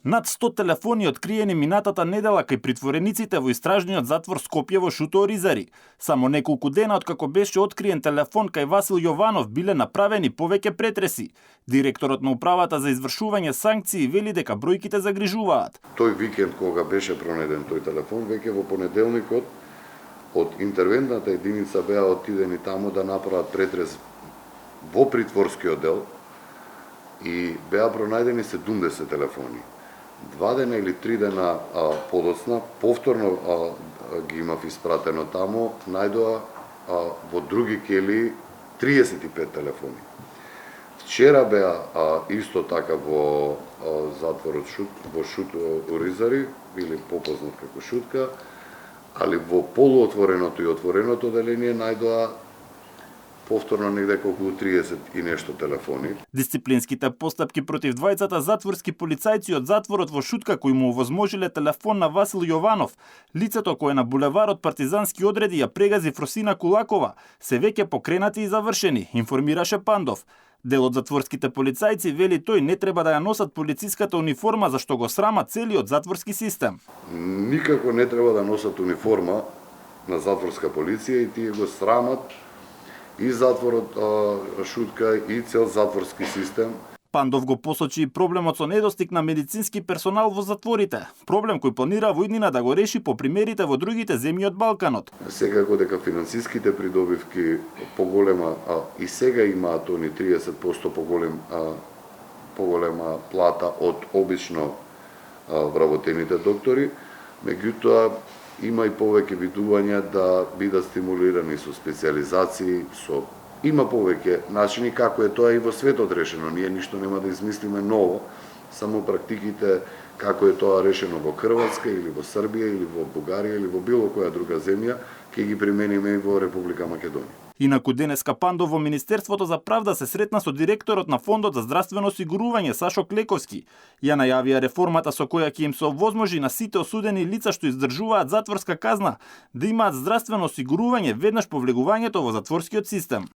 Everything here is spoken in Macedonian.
Над 100 телефони откриени минатата недела кај притворениците во истражниот затвор Скопје во Шуто-Оризари. Само неколку дена откако беше откриен телефон кај Васил Јованов биле направени повеќе претреси. Директорот на управата за извршување санкции вели дека бројките загрижуваат. Тој викенд кога беше пронеден тој телефон, веќе во понеделникот од интервентната единица беа отидени таму да направат претрес во притворскиот дел и беа пронајдени 70 телефони. 2 дена или 3 дена подоцна, повторно ги имав испратено таму, најдоа во други кели 35 телефони. Вчера беа исто така во затворот во Шуто-Оризари, или попознат како Шутка, али во полуотвореното и отвореното деление најдоа повторно негде околу 30 и нешто телефони. Дисциплинските постапки против двајцата затворски полицајци од затворот во Шутка кои му овозможиле телефон на Васил Јованов, лицето кое на булеварот Партизански одреди ја прегази Фросина Кулакова, се веќе покренати и завршени, информираше Пандов. Дел од затворските полицајци вели тој не треба да ја носат полициската униформа зашто го срама целиот затворски систем. Никако не треба да носат униформа на затворска полиција и тие го срамат и затворот Шутка и цел затворски систем. Пандов го посочи и проблемот со недостиг на медицински персонал во затворите. Проблем кој планира во иднина да го реши по примерите во другите земји од Балканот. Секако дека финансиските придобивки поголема и сега имаат они 30% поголема плата од обично вработените доктори, меѓутоа има и повеќе видувања да бидат стимулирани со специјализации, има повеќе начини како е тоа и во светот решено. Ние ништо нема да измислиме ново, само практиките како е тоа решено во Хрватска или во Србија или во Бугарија или во било која друга земја, ќе ги примениме и во Република Македонија. Инаку денеска Пандов во Министерството за правда се сретна со директорот на Фондот за здравствено осигурување Сашо Клековски. Ја најавија реформата со која ќе им се овозможи на сите осудени лица што издржуваат затворска казна да имаат здравствено осигурување веднаш по влегувањето во затворскиот систем.